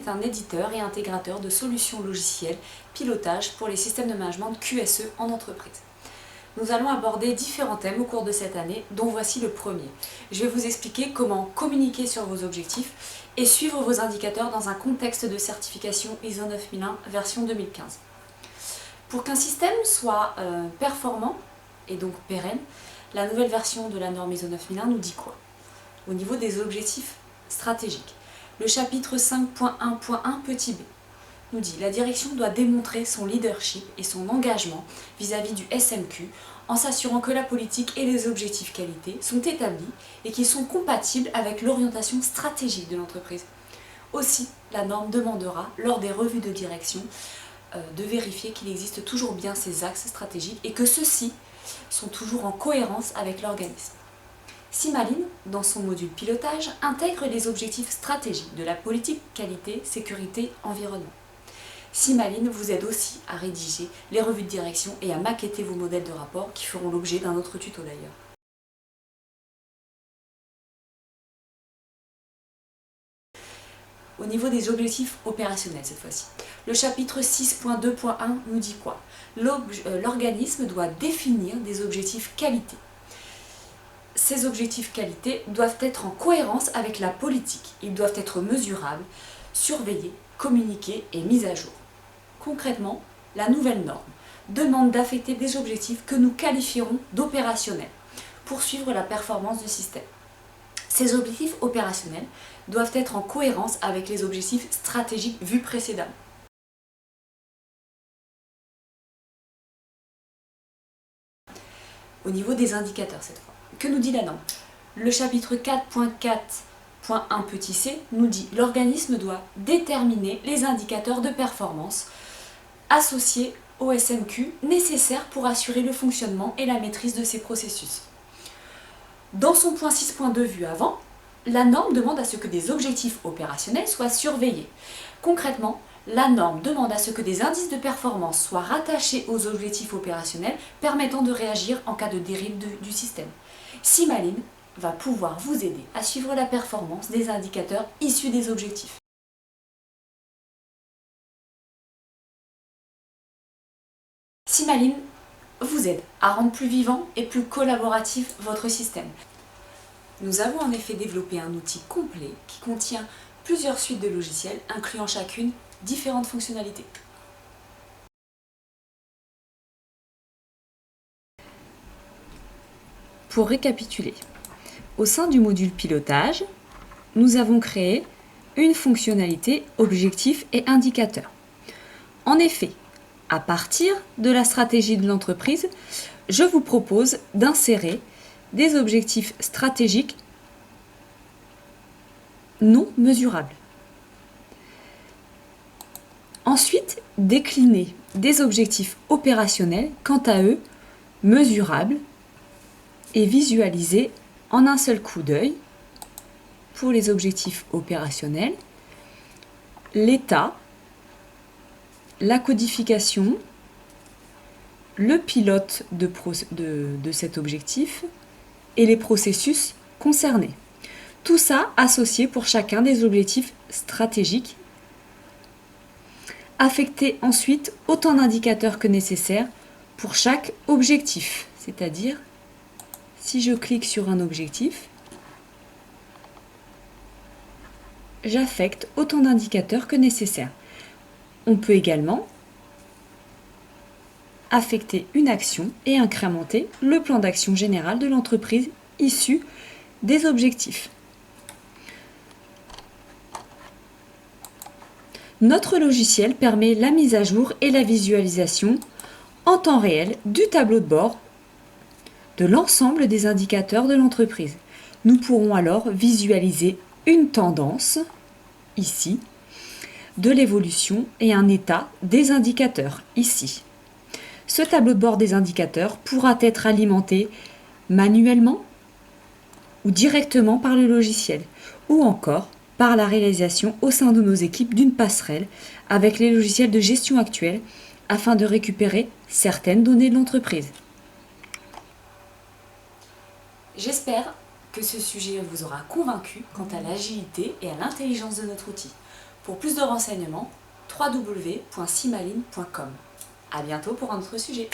est un éditeur et intégrateur de solutions logicielles pilotage pour les systèmes de management de QSE en entreprise. Nous allons aborder différents thèmes au cours de cette année, dont voici le premier. Je vais vous expliquer comment communiquer sur vos objectifs et suivre vos indicateurs dans un contexte de certification ISO 9001 version 2015. Pour qu'un système soit performant et donc pérenne, la nouvelle version de la norme ISO 9001 nous dit quoi? Au niveau des objectifs stratégiques, le chapitre 5.1.1 petit b nous dit la direction doit démontrer son leadership et son engagement vis-à-vis du SMQ en s'assurant que la politique et les objectifs qualité sont établis et qu'ils sont compatibles avec l'orientation stratégique de l'entreprise. Aussi, la norme demandera, lors des revues de direction, de vérifier qu'il existe toujours bien ces axes stratégiques et que ceux-ci sont toujours en cohérence avec l'organisme. Simaline, dans son module pilotage, intègre les objectifs stratégiques de la politique qualité, sécurité, environnement. Simaline vous aide aussi à rédiger les revues de direction et à maqueter vos modèles de rapport qui feront l'objet d'un autre tuto d'ailleurs. Au niveau des objectifs opérationnels cette fois-ci, le chapitre 6.2.1 nous dit quoi? L'organisme doit définir des objectifs qualité. Ces objectifs qualité doivent être en cohérence avec la politique. Ils doivent être mesurables, surveillés, communiqués et mis à jour. Concrètement, la nouvelle norme demande d'affecter des objectifs que nous qualifierons d'opérationnels pour suivre la performance du système. Ces objectifs opérationnels doivent être en cohérence avec les objectifs stratégiques vus précédemment. Au niveau des indicateurs cette fois, que nous dit la norme? Le chapitre 4.4.1 petit c nous dit l'organisme doit déterminer les indicateurs de performance associés au SMQ nécessaires pour assurer le fonctionnement et la maîtrise de ces processus. Dans son point 6.2 vu avant, la norme demande à ce que des objectifs opérationnels soient surveillés. Concrètement, la norme demande à ce que des indices de performance soient rattachés aux objectifs opérationnels permettant de réagir en cas de dérive du système. Simaline va pouvoir vous aider à suivre la performance des indicateurs issus des objectifs. Simaline vous aide à rendre plus vivant et plus collaboratif votre système. Nous avons en effet développé un outil complet qui contient plusieurs suites de logiciels incluant chacune différentes fonctionnalités. Pour récapituler, au sein du module pilotage, nous avons créé une fonctionnalité objectifs et indicateurs. En effet, à partir de la stratégie de l'entreprise, je vous propose d'insérer des objectifs stratégiques non mesurables. Ensuite, décliner des objectifs opérationnels, quant à eux, mesurables et visualisés en un seul coup d'œil pour les objectifs opérationnels, l'état, la codification, le pilote de cet objectif et les processus concernés. Tout ça associé pour chacun des objectifs stratégiques. Affecter ensuite autant d'indicateurs que nécessaire pour chaque objectif. C'est-à-dire, si je clique sur un objectif, j'affecte autant d'indicateurs que nécessaire. On peut également affecter une action et incrémenter le plan d'action général de l'entreprise issu des objectifs. Notre logiciel permet la mise à jour et la visualisation en temps réel du tableau de bord de l'ensemble des indicateurs de l'entreprise. Nous pourrons alors visualiser une tendance, ici, de l'évolution et un état des indicateurs, ici. Ce tableau de bord des indicateurs pourra être alimenté manuellement ou directement par le logiciel, ou encore par la réalisation au sein de nos équipes d'une passerelle avec les logiciels de gestion actuels afin de récupérer certaines données de l'entreprise. J'espère que ce sujet vous aura convaincu quant à l'agilité et à l'intelligence de notre outil. Pour plus de renseignements, www.simaline.com. À bientôt pour un autre sujet.